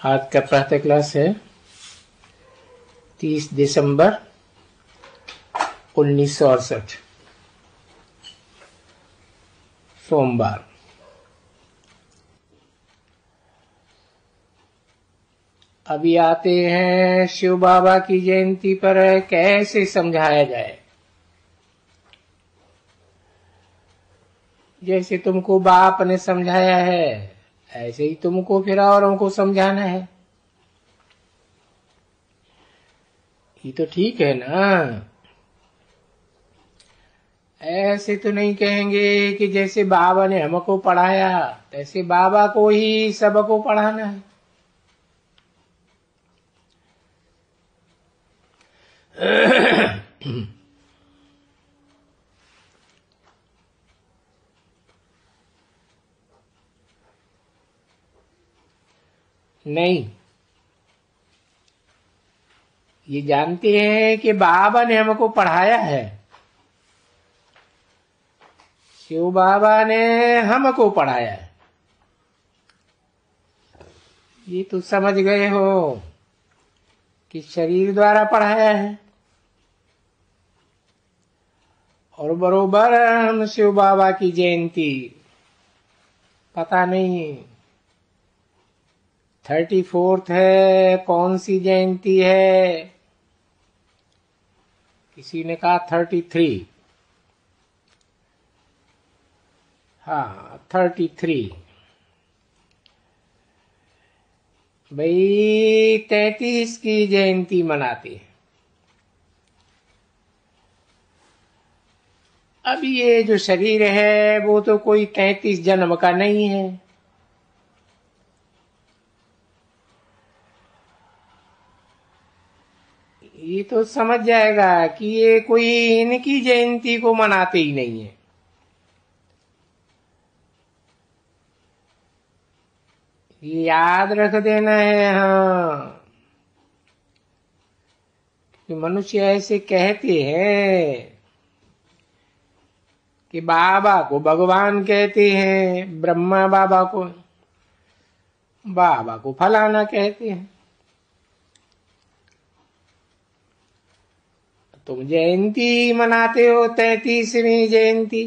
आज का प्रातः क्लास है 30 दिसंबर 1968 सोमवार। अभी आते हैं शिव बाबा की जयंती पर कैसे समझाया जाए। जैसे तुमको बाप ने समझाया है ऐसे ही तुमको फिर औरों को समझाना है। ये तो ठीक है ना। ऐसे तो नहीं कहेंगे कि जैसे बाबा ने हमको पढ़ाया तैसे बाबा को ही सबको पढ़ाना है। नहीं, ये जानते हैं कि बाबा ने हमको पढ़ाया है। शिव बाबा ने हमको पढ़ाया है, ये तो समझ गए हो कि शरीर द्वारा पढ़ाया है। और बरोबर हम शिव बाबा की जयंती पता नहीं 34th है, कौन सी जयंती है। किसी ने कहा 33। हाँ 33। भाई 33 की जयंती मनाते हैं। अब ये जो शरीर है वो तो कोई 33 जन्म का नहीं है। ये तो समझ जाएगा कि ये कोई इनकी जयंती को मनाते ही नहीं है। ये याद रख देना है। हाँ, कि मनुष्य ऐसे कहते हैं कि बाबा को भगवान कहते हैं, ब्रह्मा बाबा को फलाना कहते हैं। तुम जयंती मनाते हो 33वीं जयंती।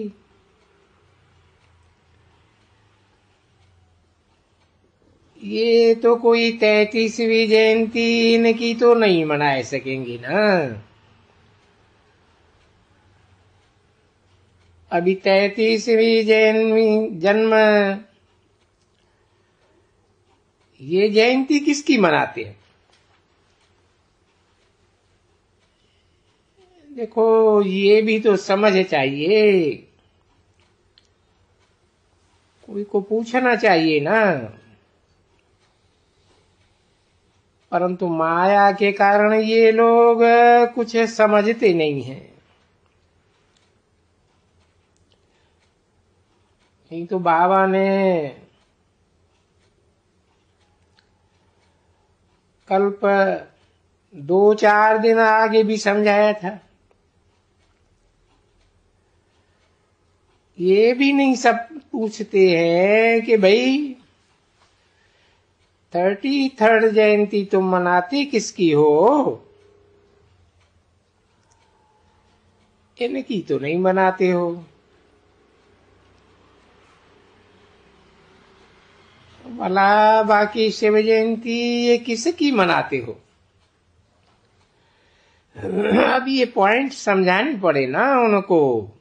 ये तो कोई 33वीं जयंती इनकी तो नहीं मना सकेंगी ना। अभी 33वीं जन्म ये जयंती किसकी मनाते हैं। देखो ये भी तो समझ चाहिए, कोई को पूछना चाहिए ना। परंतु माया के कारण ये लोग कुछ समझते नहीं हैं। नहीं तो बाबा ने कल्प 2-4 दिन आगे भी समझाया था। ये भी नहीं सब पूछते हैं कि भाई 33rd जयंती तुम मनाते किसकी हो। इनकी तो नहीं मनाते हो। भला बाकी शिव जयंती ये किसकी मनाते हो। अब ये पॉइंट समझाने पड़े ना उनको,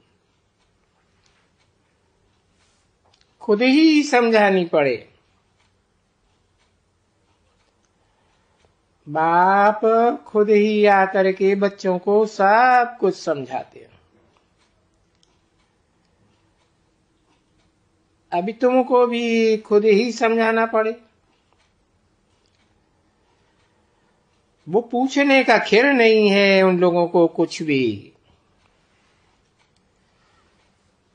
खुद ही समझानी पड़े। बाप खुद ही आकर के बच्चों को सब कुछ समझाते हैं। अभी तुमको भी खुद ही समझाना पड़े। वो पूछने का खेल नहीं है उन लोगों को कुछ भी।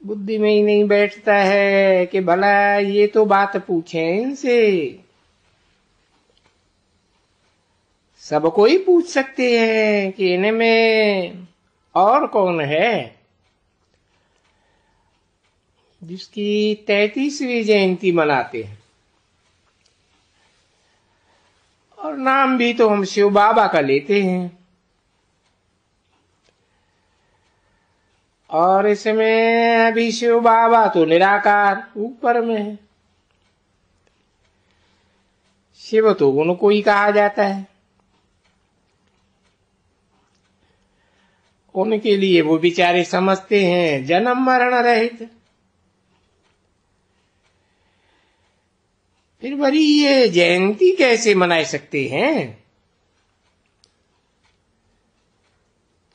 बुद्धि में ही नहीं बैठता है कि भला ये तो बात पूछें इनसे। सबको ही पूछ सकते हैं कि इनमें और कौन है जिसकी 33वीं जयंती मनाते हैं। और नाम भी तो हम शिव बाबा का लेते हैं, और इसमें अभी शिव बाबा तो निराकार ऊपर में है, शिव तो उनको ही कहा जाता है। उनके लिए वो बेचारे समझते हैं जन्म मरण रहित। फिर बड़ी ये जयंती कैसे मना सकते हैं?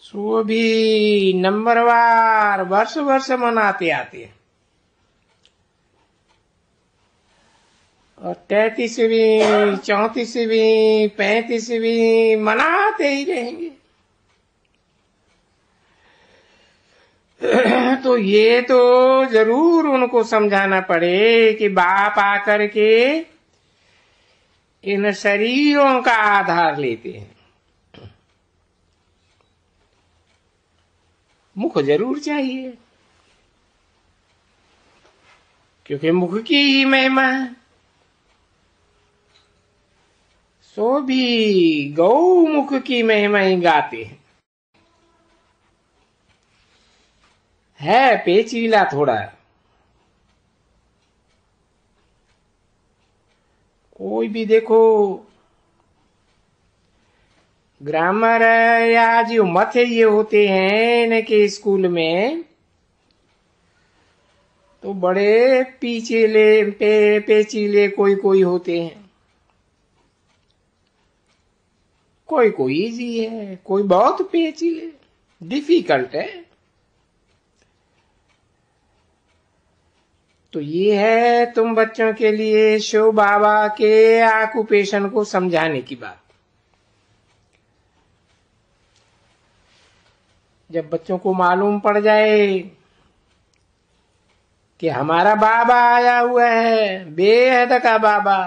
सो भी नंबरवार वर्ष वर्ष मनाते आते हैं, और 33वीं 34वीं 35वीं मनाते ही रहेंगे। तो ये तो जरूर उनको समझाना पड़े कि बाप आकर के इन शरीरों का आधार लेते हैं। मुख जरूर चाहिए, क्योंकि मुख की ही महिमा है। सो भी गौ मुख की महिमा ही गाते हैं। है पेचीला थोड़ा, कोई भी देखो ग्रामर या जो मत ये होते हैं इनके स्कूल में, तो बड़े पीछेले पेचीले कोई होते हैं, कोई इजी है, कोई बहुत पेचीले डिफिकल्ट है। तो ये है तुम बच्चों के लिए शिव बाबा के ऑक्यूपेशन को समझाने की बात। जब बच्चों को मालूम पड़ जाए कि हमारा बाबा आया हुआ है, बेहद का बाबा,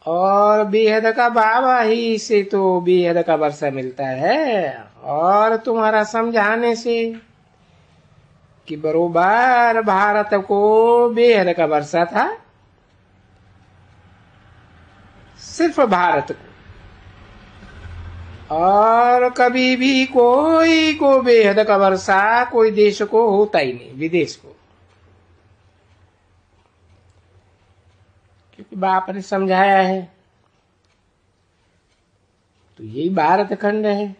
और बेहद का बाबा ही से तो बेहद का वर्षा मिलता है, और तुम्हारा समझाने से कि बरोबर भारत को बेहद का वर्षा था, सिर्फ भारत को, और कभी भी कोई को बेहद का वर्षा कोई देश को होता ही नहीं, विदेश को, क्योंकि बाप ने समझाया है। तो यही भारत खंड है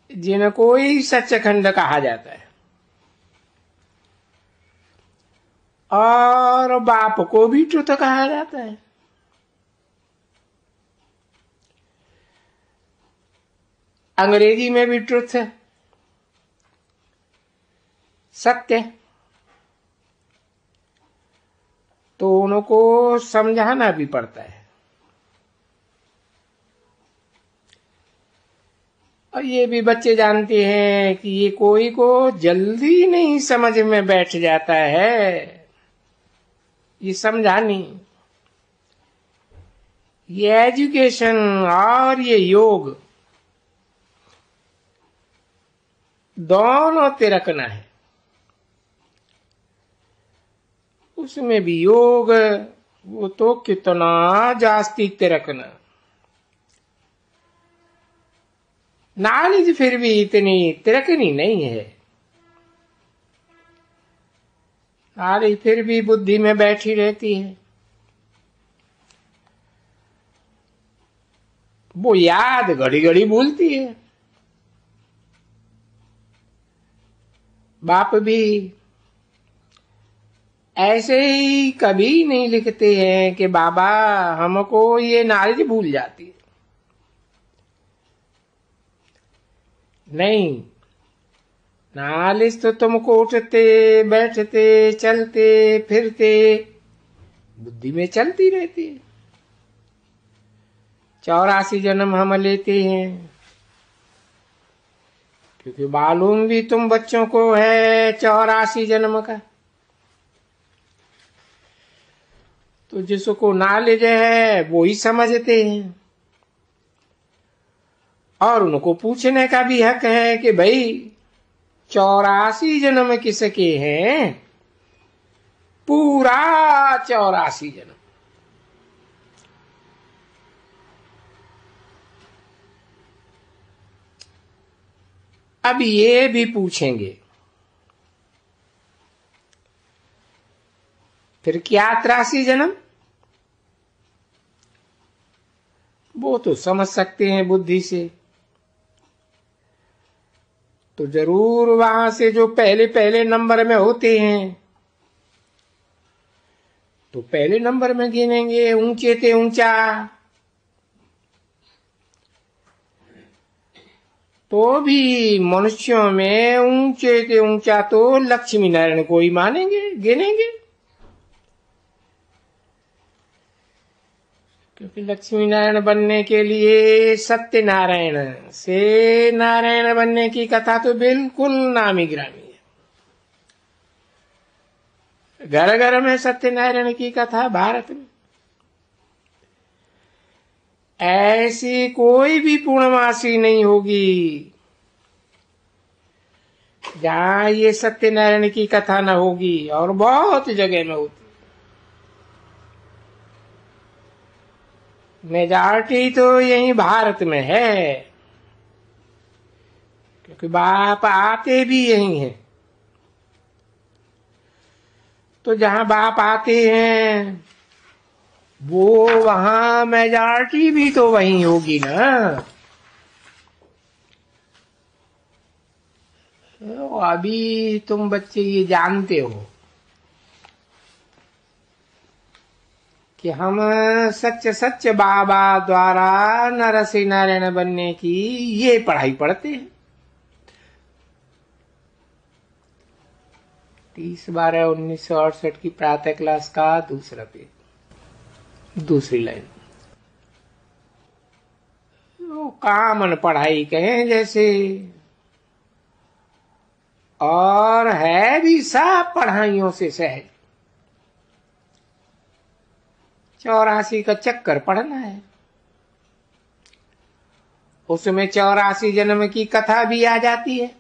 जिनको ही सच्चखंड कहा जाता है, और बाप को भी ट्रुथ कहा जाता है। अंग्रेजी में भी ट्रुथ है, सत्य, तो उनको समझाना भी पड़ता है। और ये भी बच्चे जानते हैं कि ये कोई को जल्दी नहीं समझ में बैठ जाता है, ये समझानी, ये एजुकेशन और ये योग दोनों तिरकना है। उसमें भी योग वो तो कितना जास्ती तिरकना, नॉलेज फिर भी इतनी तिरकनी नहीं है। नॉलेज फिर भी बुद्धि में बैठी रहती है, वो याद घड़ी घड़ी भूलती है। बाप भी ऐसे ही कभी नहीं लिखते हैं कि बाबा हमको ये नॉलेज भूल जाती है, नहीं, नॉलेज तो तुमको उठते बैठते चलते फिरते बुद्धि में चलती रहती है। 84 जन्म हम लेते हैं, क्योंकि मालूम भी तुम बच्चों को है 84 जन्म का। तो जिसको नॉलेज है वो ही समझते हैं, और उनको पूछने का भी हक है कि भाई 84 जन्म किसके हैं, पूरा 84 जन्म। अब ये भी पूछेंगे फिर क्या 83 जन्म? वो तो समझ सकते हैं बुद्धि से। तो जरूर वहां से जो पहले पहले नंबर में होते हैं तो पहले नंबर में गिनेंगे, ऊंचे ते ऊंचा। तो भी मनुष्यों में ऊंचे ते ऊंचा तो लक्ष्मी नारायण को ही मानेंगे, गिनेंगे, क्योंकि लक्ष्मी नारायण बनने के लिए सत्यनारायण से नारायण बनने की कथा तो बिल्कुल नामी ग्रामी है। घर घर में सत्यनारायण की कथा भारत में। ऐसी कोई भी पूर्णमासी नहीं होगी जहां ये सत्यनारायण की कथा न होगी, और बहुत जगह में होती। मेजॉरिटी तो यही भारत में है, क्योंकि बाप आते भी यही हैं। तो जहां बाप आते हैं वो वहां मेजॉरिटी भी तो वही होगी ना। तो अभी तुम बच्चे ये जानते हो कि हम सच सच बाबा द्वारा नरसिंह नारायण बनने की ये पढ़ाई पढ़ते हैं। 30/12/1968 की प्रातः क्लास का दूसरा पेज, दूसरी लाइन। वो कामन पढ़ाई कहें जैसे, और है भी सब पढ़ाइयों से सहज। 84 का चक्कर पढ़ना है, उसमें 84 जन्म की कथा भी आ जाती है।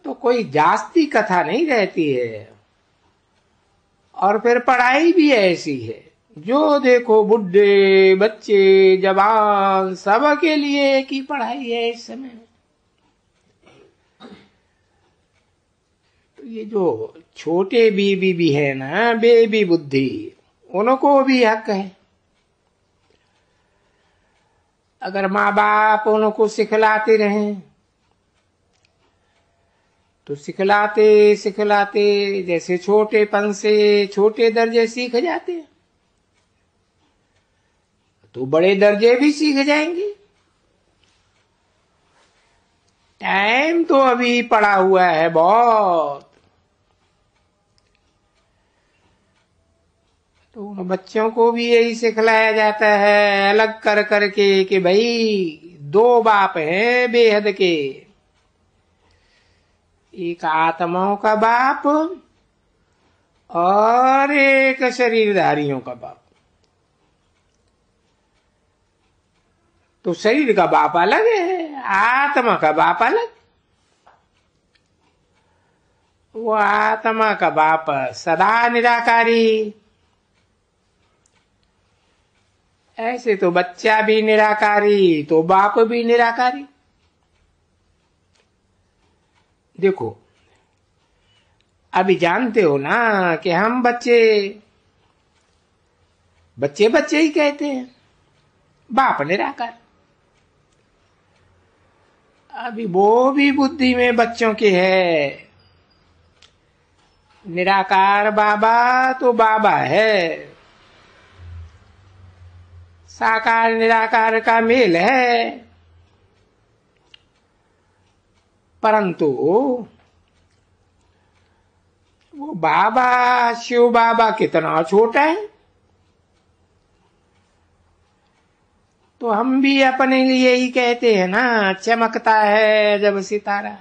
तो कोई जास्ती कथा नहीं रहती है। और फिर पढ़ाई भी ऐसी है, जो देखो बुढ़े बच्चे जवान सबके लिए एक ही पढ़ाई है इस समय। तो ये जो छोटे बीबी भी है ना, बेबी बुद्धि, उनको भी हक है। अगर माँ बाप उनको सिखलाते रहें तो सिखलाते सिखलाते जैसे छोटेपन से छोटे दर्जे सीख जाते हैं तो बड़े दर्जे भी सीख जाएंगे। टाइम तो अभी पड़ा हुआ है बहुत। तो उन बच्चों को भी यही सिखलाया जाता है अलग कर करके कि भाई 2 बाप हैं बेहद के, एक आत्माओं का बाप और एक शरीरधारियों का बाप। तो शरीर का बाप अलग है, आत्मा का बाप अलग। वो आत्मा का बाप सदा निराकारी। ऐसे तो बच्चा भी निराकारी तो बाप भी निराकारी। देखो अभी जानते हो ना कि हम बच्चे बच्चे बच्चे ही कहते हैं, बाप निराकार। अभी वो भी बुद्धि में बच्चों के है। निराकार बाबा तो बाबा है, साकार निराकार का मेल है। परंतु वो बाबा शिव बाबा कितना छोटा है। तो हम भी अपने लिए ही कहते हैं ना, चमकता है जब सितारा।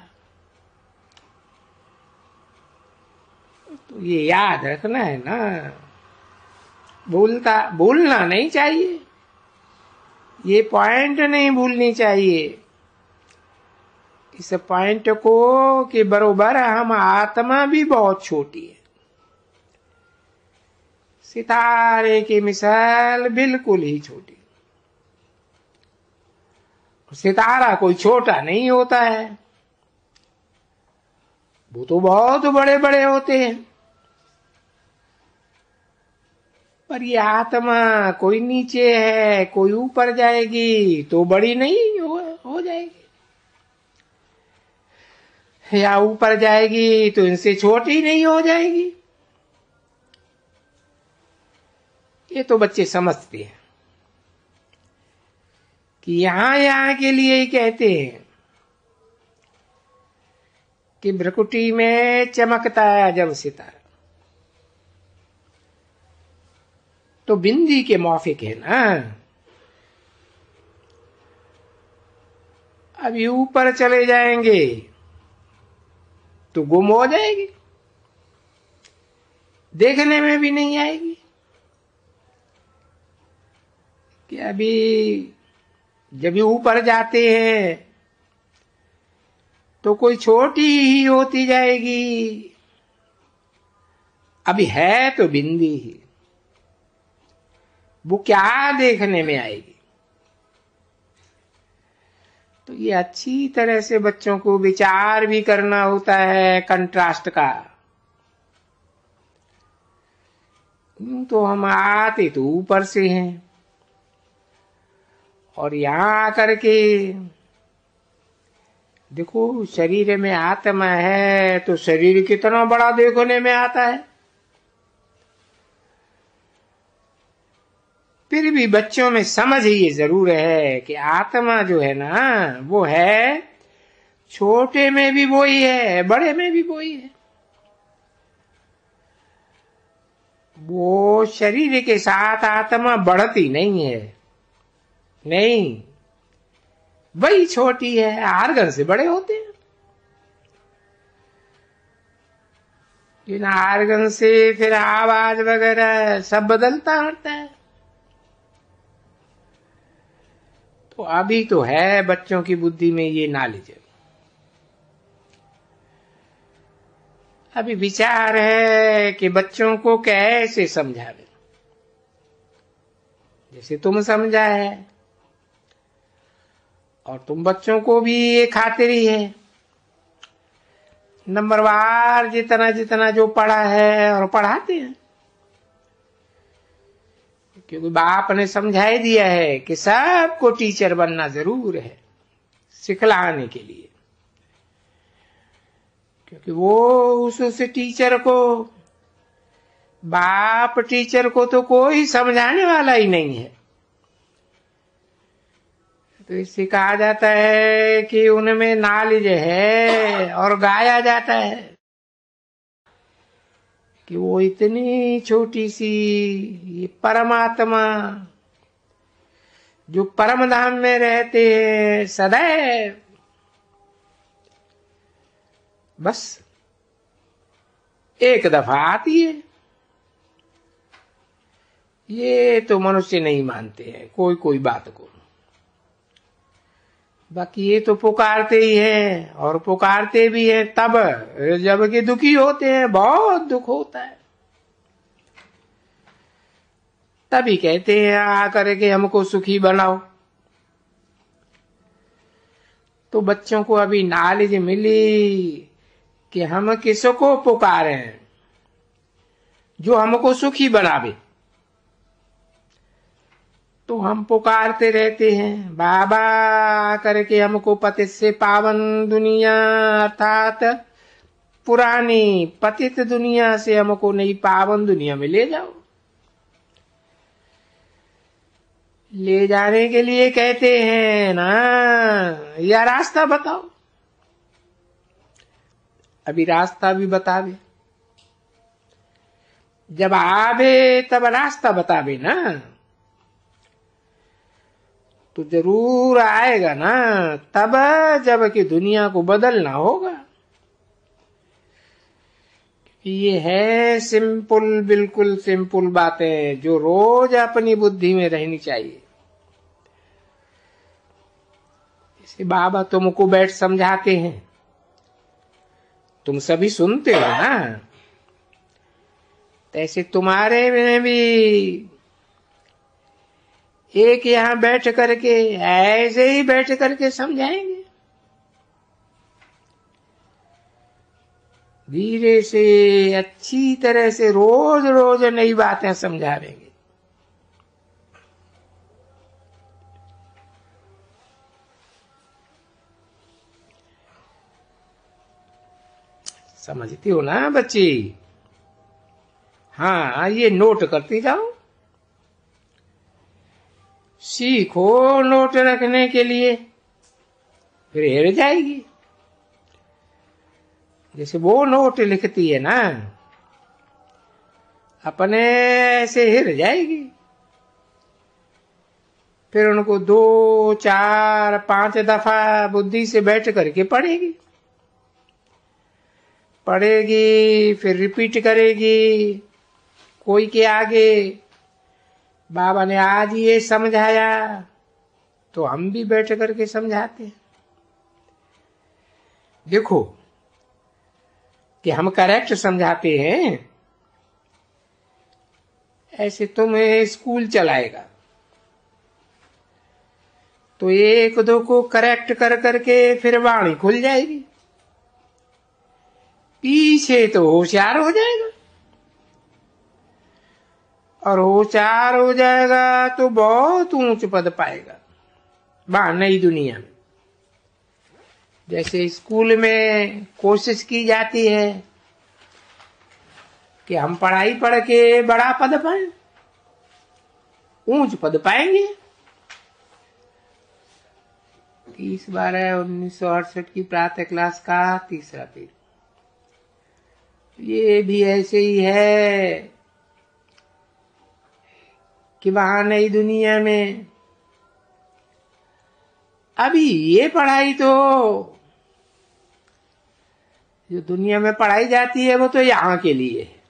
तो ये याद रखना है ना, भूलना नहीं चाहिए, ये पॉइंट नहीं भूलनी चाहिए। इस पॉइंट को कि बरोबर हम आत्मा भी बहुत छोटी है, सितारे की मिसाल बिल्कुल ही छोटी। सितारा कोई छोटा नहीं होता है, वो तो बहुत बड़े बड़े होते हैं। पर ये आत्मा कोई नीचे है, कोई ऊपर जाएगी तो बड़ी नहीं हो जाएगी, या ऊपर जाएगी तो इनसे छोटी नहीं हो जाएगी। ये तो बच्चे समझते हैं कि यहां के लिए ही कहते हैं कि भ्रकुटी में चमकता है जब सितारा, तो बिंदी के मौफिक है ना। अभी ऊपर चले जाएंगे तो गुम हो जाएगी, देखने में भी नहीं आएगी। कि अभी जब ऊपर जाते हैं तो कोई छोटी ही होती जाएगी, अभी है तो बिंदी ही, वो क्या देखने में आएगी। तो ये अच्छी तरह से बच्चों को विचार भी करना होता है कंट्रास्ट का। तो हम आते तो ऊपर से हैं, और यहां आकर के देखो शरीर में आत्मा है तो शरीर कितना बड़ा देखने में आता है। फिर भी बच्चों में समझ ये जरूर है कि आत्मा जो है ना, वो है छोटे में भी वही है, बड़े में भी वही है। वो शरीर के साथ आत्मा बढ़ती नहीं है, नहीं, वही छोटी है, आर्गन से बड़े होते हैं। इन आर्गन से फिर आवाज वगैरह सब बदलता रहता है। तो अभी तो है बच्चों की बुद्धि में ये नॉलेज, अभी विचार है कि बच्चों को कैसे समझावे, जैसे तुम समझा है, और तुम बच्चों को भी ये खातिर ही है। नंबरवार जितना जितना जो पढ़ा है और पढ़ाते हैं, क्योंकि बाप ने समझा ही दिया है कि सबको टीचर बनना जरूर है सिखलाने के लिए। क्योंकि वो उस टीचर को, बाप टीचर को तो कोई समझाने वाला ही नहीं है। तो इससे कहा जाता है कि उनमें नॉलेज है, और गाया जाता है कि वो इतनी छोटी सी ये परमात्मा जो परम धाम में रहते हैं सदैव, बस एक दफा आती है। ये तो मनुष्य नहीं मानते हैं कोई कोई बात को, बाकी ये तो पुकारते ही हैं, और पुकारते भी हैं तब जब कि दुखी होते हैं, बहुत दुख होता है, तभी कहते हैं आकर के हमको सुखी बनाओ। तो बच्चों को अभी नॉलेज मिली कि हम किसको पुकारे हैं, जो हमको सुखी बनावे। तो हम पुकारते रहते हैं बाबा करके हमको पतित से पावन दुनिया, अर्थात पुरानी पतित दुनिया से हमको नई पावन दुनिया में ले जाओ। ले जाने के लिए कहते हैं ना, या रास्ता बताओ। अभी रास्ता भी बतावे, जब आवे तब रास्ता बतावे ना, तो जरूर आएगा ना तब जब कि दुनिया को बदलना होगा। ये है सिंपल, बिल्कुल सिंपल बातें जो रोज अपनी बुद्धि में रहनी चाहिए। जैसे बाबा तुमको बैठ समझाते हैं, तुम सभी सुनते हो ना, तैसे तुम्हारे में भी एक यहां बैठ करके ऐसे ही बैठ करके समझाएंगे। धीरे से अच्छी तरह से रोज रोज नई बातें समझाएंगे। समझती हो ना बच्ची? हाँ, ये नोट करती जाओ, सीखो नोट रखने के लिए, फिर हिर जाएगी। जैसे वो नोट लिखती है ना, अपने से हिर जाएगी, फिर उनको 2, 4, 5 दफा बुद्धि से बैठ करके पढ़ेगी, फिर रिपीट करेगी। कोई के आगे बाबा ने आज ये समझाया तो हम भी बैठ करके समझाते हैं। देखो कि हम करेक्ट समझाते हैं। ऐसे तुम्हें स्कूल चलाएगा तो 1-2 को करेक्ट कर करके फिर वाणी खुल जाएगी, पीछे तो होशियार हो जाएगा, और होशियार हो जाएगा तो बहुत ऊंच पद पाएगा वहां नई दुनिया में। जैसे स्कूल में कोशिश की जाती है कि हम पढ़ाई पढ़ के बड़ा पद पाएं, ऊंच पद पाएंगे। 30/12/1968 की प्रातः क्लास का 3रा पीरियड। ये भी ऐसे ही है कि वहां नई दुनिया में अभी ये पढ़ाई तो जो दुनिया में पढ़ाई जाती है वो तो यहाँ के लिए है,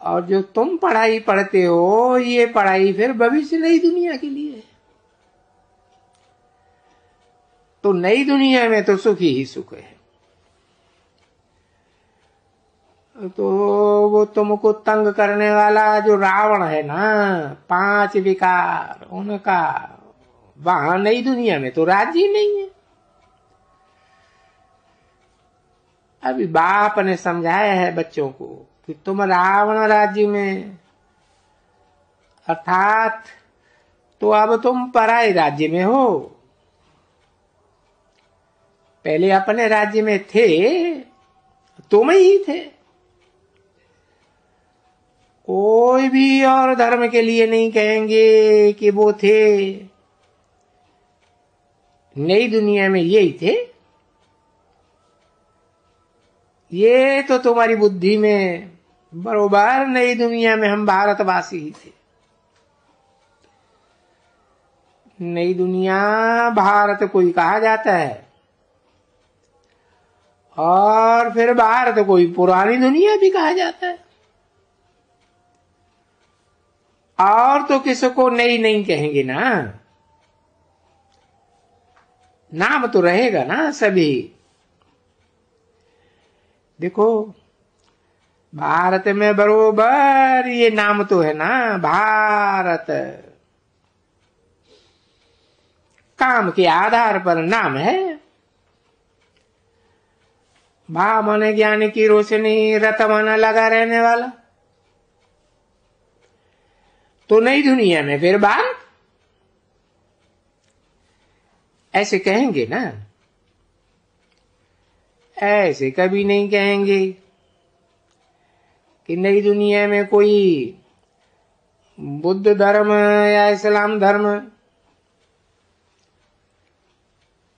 और जो तुम पढ़ाई पढ़ते हो ये पढ़ाई फिर भविष्य नई दुनिया के लिए है। तो नई दुनिया में तो सुख ही सुख है। तो वो तुमको तंग करने वाला जो रावण है ना, 5 विकार उनका, वहां नई दुनिया में तो राज्य नहीं है। अभी बाप ने समझाया है बच्चों को कि तुम रावण राज्य में, अर्थात तो अब तुम पराये राज्य में हो। पहले अपने राज्य में थे, तुम ही थे। कोई भी और धर्म के लिए नहीं कहेंगे कि वो थे, नई दुनिया में यही थे। ये तो तुम्हारी बुद्धि में बरोबर नई दुनिया में हम भारतवासी ही थे। नई दुनिया भारत को ही कहा जाता है, और फिर भारत को ही पुरानी दुनिया भी कहा जाता है। और तो किसको नई नहीं कहेंगे ना, नाम तो रहेगा ना सभी। देखो भारत में बरोबर ये नाम तो है ना, भारत काम के आधार पर नाम है। भा माने ज्ञान की रोशनी, रत माना लगा रहने वाला। तो नई दुनिया में फिर भारत ऐसे कहेंगे ना, ऐसे कभी नहीं कहेंगे कि नई दुनिया में कोई बुद्ध धर्म या इस्लाम धर्म,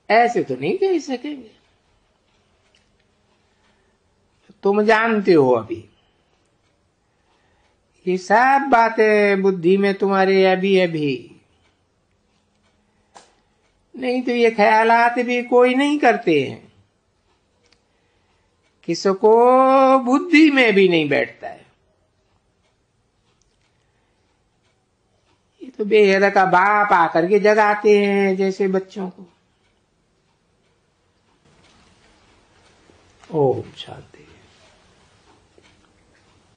ऐसे तो नहीं कह सकेंगे। तुम जानते हो अभी ये सब बातें बुद्धि में तुम्हारे अभी अभी, नहीं तो ये ख्यालात भी कोई नहीं करते हैं, किसको बुद्धि में भी नहीं बैठता है। ये तो बेहद का बाप आकर के जगाते हैं जैसे बच्चों को। ओम शांति।